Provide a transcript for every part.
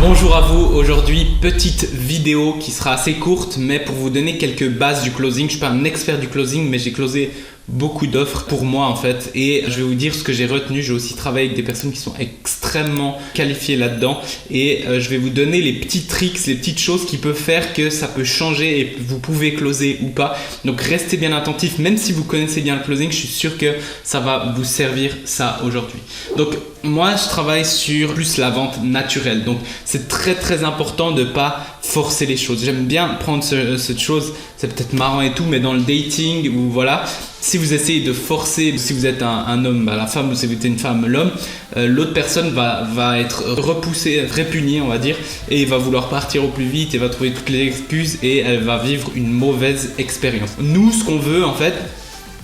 Bonjour à vous, aujourd'hui petite vidéo qui sera assez courte mais pour vous donner quelques bases du closing. Je suis pas un expert du closing mais j'ai closé beaucoup d'offres pour moi en fait et je vais vous dire ce que j'ai retenu. J'ai aussi travaillé avec des personnes qui sont extrêmement qualifiées là-dedans et je vais vous donner les petits tricks, les petites choses qui peuvent faire que ça peut changer et vous pouvez closer ou pas. Donc restez bien attentifs, même si vous connaissez bien le closing, je suis sûr que ça va vous servir ça aujourd'hui. Donc moi je travaille sur plus la vente naturelle, donc c'est très important de pas forcer les choses. J'aime bien prendre cette chose, c'est peut-être marrant et tout, mais dans le dating ou voilà, si vous essayez de forcer, si vous êtes un homme, la femme, ou si vous êtes une femme, l'homme, l'autre personne va être repoussée, répugnée on va dire, et va vouloir partir au plus vite et va trouver toutes les excuses et elle va vivre une mauvaise expérience. Nous ce qu'on veut en fait,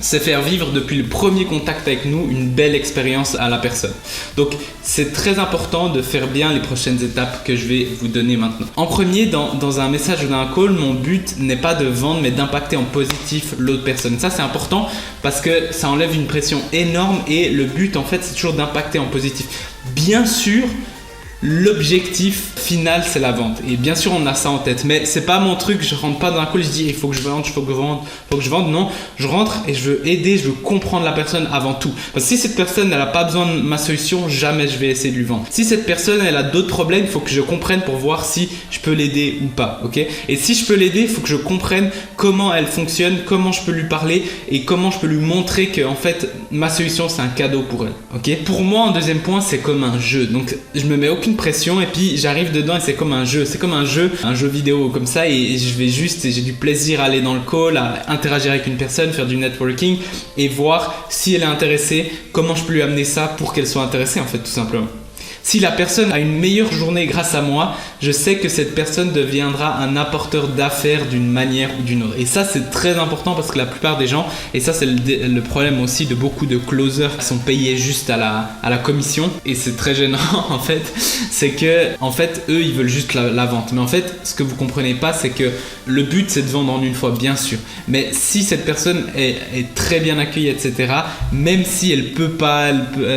c'est faire vivre depuis le premier contact avec nous une belle expérience à la personne. Donc c'est très important de faire bien les prochaines étapes que je vais vous donner maintenant. En premier, dans un message ou dans un call, mon but n'est pas de vendre mais d'impacter en positif l'autre personne. Ça c'est important parce que ça enlève une pression énorme et le but en fait c'est toujours d'impacter en positif. Bien sûr, l'objectif final c'est la vente et bien sûr on a ça en tête, mais c'est pas mon truc. Je rentre pas dans un call, je dis il faut que je vende, il faut que je vende. Non, je rentre et je veux aider, je veux comprendre la personne avant tout, parce que si cette personne elle a pas besoin de ma solution, jamais je vais essayer de lui vendre. Si cette personne elle a d'autres problèmes, il faut que je comprenne pour voir si je peux l'aider ou pas, ok? Et si je peux l'aider, il faut que je comprenne comment elle fonctionne, comment je peux lui parler et comment je peux lui montrer que en fait ma solution c'est un cadeau pour elle, ok? Pour moi en deuxième point, c'est comme un jeu, donc je me mets aucune pression et puis j'arrive dedans et c'est comme un jeu, un jeu vidéo comme ça, et je vais juste, et j'ai du plaisir à aller dans le call, à interagir avec une personne, faire du networking et voir si elle est intéressée, comment je peux lui amener ça pour qu'elle soit intéressée en fait, tout simplement. Si la personne a une meilleure journée grâce à moi, je sais que cette personne deviendra un apporteur d'affaires d'une manière ou d'une autre. Et ça, c'est très important parce que la plupart des gens, et ça c'est le problème aussi de beaucoup de closers qui sont payés juste à la commission, et c'est très gênant en fait, c'est que en fait eux ils veulent juste la vente. Mais en fait ce que vous comprenez pas, c'est que le but c'est de vendre en une fois, bien sûr. Mais si cette personne est très bien accueillie, etc., même si elle peut pas,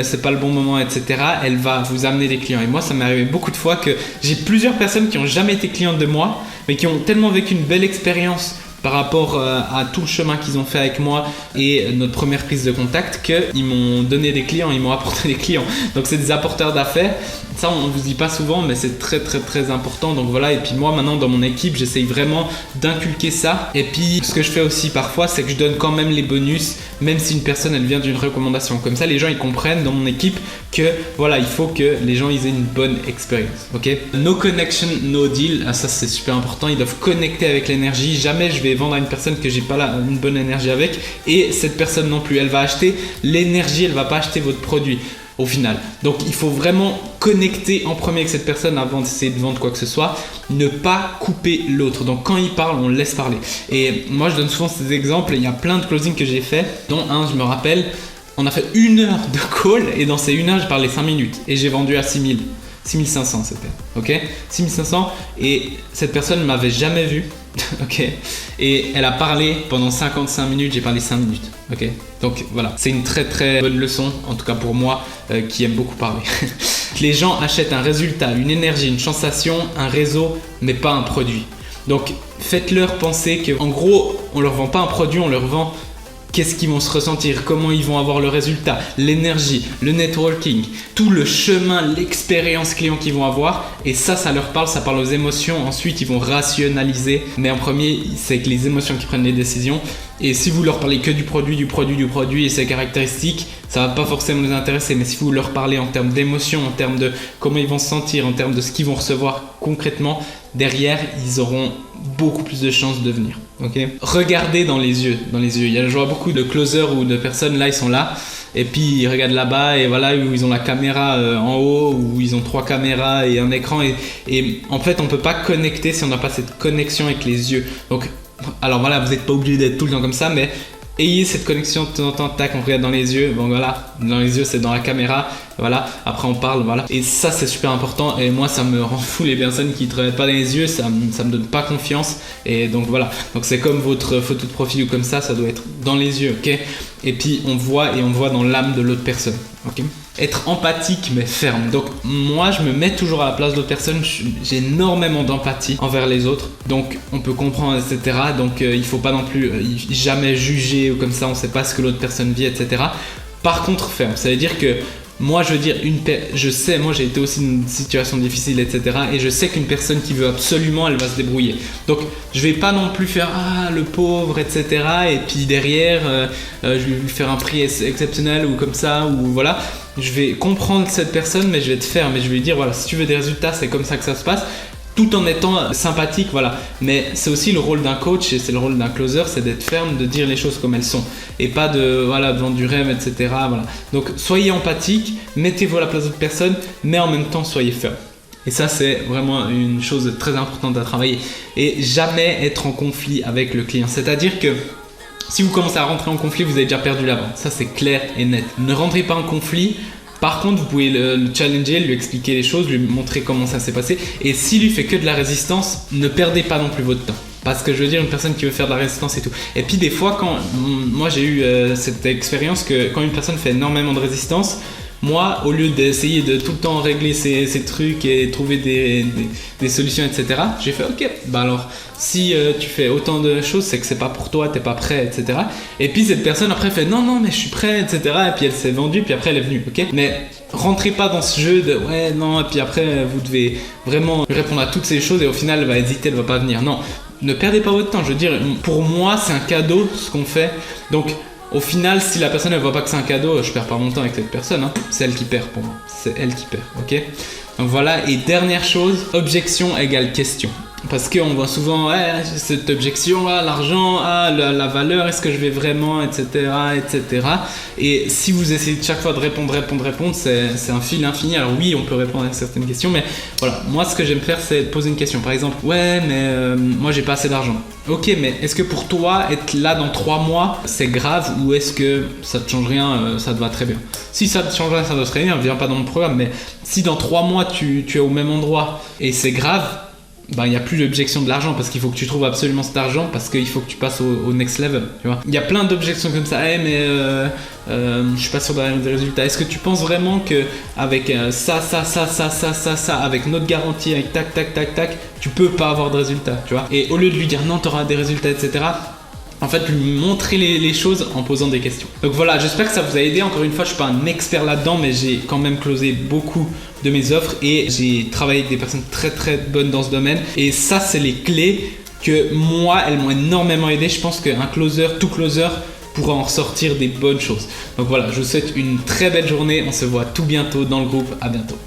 c'est pas le bon moment, etc., elle va vous amener des clients. Et moi ça m'est arrivé beaucoup de fois que j'ai plusieurs personnes qui n'ont jamais été clientes de moi mais qui ont tellement vécu une belle expérience par rapport à tout le chemin qu'ils ont fait avec moi et notre première prise de contact qu'ils m'ont donné des clients, ils m'ont apporté des clients. Donc c'est des apporteurs d'affaires. Ça on ne vous dit pas souvent mais c'est très important. Donc voilà, et puis moi maintenant dans mon équipe j'essaye vraiment d'inculquer ça. Et puis ce que je fais aussi parfois c'est que je donne quand même les bonus même si une personne elle vient d'une recommandation. Comme ça les gens ils comprennent dans mon équipe que voilà, il faut que les gens ils aient une bonne expérience, ok? No connection, no deal. Ça c'est super important, ils doivent connecter avec l'énergie. Jamais je vais vendre à une personne que j'ai pas une bonne énergie avec, et cette personne non plus. Elle va acheter l'énergie, elle va pas acheter votre produit au final. Donc il faut vraiment connecter en premier avec cette personne avant d'essayer de vendre quoi que ce soit. Ne pas couper l'autre. Donc quand il parle, on le laisse parler. Et moi je donne souvent ces exemples. Il y a plein de closings que j'ai fait, dont un je me rappelle, on a fait 1 heure de call et dans ces 1 heure j'ai parlé 5 minutes et j'ai vendu à 6500 c'était, ok? 6500, et cette personne ne m'avait jamais vu, ok? Et elle a parlé pendant 55 minutes, j'ai parlé 5 minutes, ok? Donc voilà, c'est une très bonne leçon, en tout cas pour moi qui aime beaucoup parler. Les gens achètent un résultat, une énergie, une sensation, un réseau, mais pas un produit. Donc faites-leur penser qu'en gros, on leur vend pas un produit, on leur vend qu'est-ce qu'ils vont se ressentir, comment ils vont avoir le résultat, l'énergie, le networking, tout le chemin, l'expérience client qu'ils vont avoir. Et ça leur parle, ça parle aux émotions. Ensuite, ils vont rationaliser. Mais en premier, c'est que les émotions qui prennent les décisions. Et si vous leur parlez que du produit et ses caractéristiques, ça va pas forcément les intéresser. Mais si vous leur parlez en termes d'émotions, en termes de comment ils vont se sentir, en termes de ce qu'ils vont recevoir concrètement, derrière, ils auront beaucoup plus de chances de venir. Okay. Regardez dans les yeux. Je vois beaucoup de closers ou de personnes là, ils sont là et puis ils regardent là-bas et voilà, où ils ont la caméra en haut, où ils ont 3 caméras et un écran, et en fait on peut pas connecter si on n'a pas cette connexion avec les yeux. Donc alors voilà, vous n'êtes pas obligé d'être tout le temps comme ça, mais ayez cette connexion de temps en temps. Tac, on regarde dans les yeux, bon voilà, dans les yeux c'est dans la caméra, voilà, après on parle, voilà, et ça c'est super important. Et moi ça me rend fou les personnes qui ne te regardent pas dans les yeux, ça me donne pas confiance. Et donc voilà, donc c'est comme votre photo de profil ou comme ça doit être dans les yeux, ok? Et puis on voit dans l'âme de l'autre personne, ok? être empathique mais ferme. Donc moi je me mets toujours à la place de l'autre personne, j'ai énormément d'empathie envers les autres, donc on peut comprendre, etc. Donc il faut pas non plus jamais juger ou comme ça, on sait pas ce que l'autre personne vit, etc. Par contre ferme, ça veut dire que moi je veux dire, je sais, moi j'ai été aussi dans une situation difficile, etc. Et je sais qu'une personne qui veut absolument, elle va se débrouiller. Donc je vais pas non plus faire le pauvre, etc. Et puis derrière, je vais lui faire un prix exceptionnel ou comme ça, ou voilà. Je vais comprendre cette personne, mais je vais être ferme et je vais lui dire voilà, si tu veux des résultats, c'est comme ça que ça se passe. Tout en étant sympathique, voilà. Mais c'est aussi le rôle d'un coach et c'est le rôle d'un closer, c'est d'être ferme, de dire les choses comme elles sont et pas de vendre du rêve, etc. Voilà. Donc soyez empathique, mettez-vous à la place d'autres personnes, mais en même temps soyez ferme. Et ça, c'est vraiment une chose très importante à travailler. Et jamais être en conflit avec le client. C'est-à-dire que si vous commencez à rentrer en conflit, vous avez déjà perdu la vente. Ça, c'est clair et net. Ne rentrez pas en conflit. Par contre, vous pouvez le challenger, lui expliquer les choses, lui montrer comment ça s'est passé. Et s'il lui fait que de la résistance, ne perdez pas non plus votre temps. Parce que je veux dire, une personne qui veut faire de la résistance et tout. Et puis des fois, moi j'ai eu cette expérience que quand une personne fait énormément de résistance, moi, au lieu d'essayer de tout le temps régler ces trucs et trouver des solutions, etc., j'ai fait ok, bah alors si tu fais autant de choses, c'est que c'est pas pour toi, t'es pas prêt, etc. Et puis cette personne après fait non, mais je suis prêt, etc. Et puis elle s'est vendue, puis après elle est venue, ok. Mais rentrez pas dans ce jeu de ouais, non, et puis après vous devez vraiment répondre à toutes ces choses et au final elle va hésiter, elle va pas venir. Non, ne perdez pas votre temps, je veux dire, pour moi c'est un cadeau ce qu'on fait, donc. Au final, si la personne ne voit pas que c'est un cadeau, je perds pas mon temps avec cette personne, hein. C'est elle qui perd pour moi, c'est elle qui perd, ok. Donc voilà, et dernière chose, objection égale question. Parce qu'on voit souvent cette objection, l'argent, la valeur, est-ce que je vais vraiment, etc., etc. Et si vous essayez chaque fois de répondre, c'est un fil infini. Alors oui, on peut répondre à certaines questions, mais voilà, moi ce que j'aime faire, c'est poser une question. Par exemple, ouais, mais moi j'ai pas assez d'argent. Ok, mais est-ce que pour toi, être là dans 3 mois, c'est grave ou est-ce que ça te change rien, ça te va très bien? Si ça te change rien, ça te va très bien, viens pas dans mon programme. Mais si dans 3 mois, tu es au même endroit et c'est grave, il n'y a plus l'objection de l'argent parce qu'il faut que tu trouves absolument cet argent parce qu'il faut que tu passes au next level, tu vois. Il y a plein d'objections comme ça, mais je suis pas sûr d'avoir des résultats. Est-ce que tu penses vraiment que avec ça, avec notre garantie, avec tac, tu peux pas avoir de résultats, tu vois. Et au lieu de lui dire non, tu auras des résultats, etc., en fait, lui montrer les choses en posant des questions. Donc voilà, j'espère que ça vous a aidé. Encore une fois, je suis pas un expert là-dedans, mais j'ai quand même closé beaucoup de mes offres et j'ai travaillé avec des personnes très très bonnes dans ce domaine. Et ça, c'est les clés que moi, elles m'ont énormément aidé. Je pense qu'un closer, tout closer, pourra en ressortir des bonnes choses. Donc voilà, je vous souhaite une très belle journée. On se voit tout bientôt dans le groupe. À bientôt.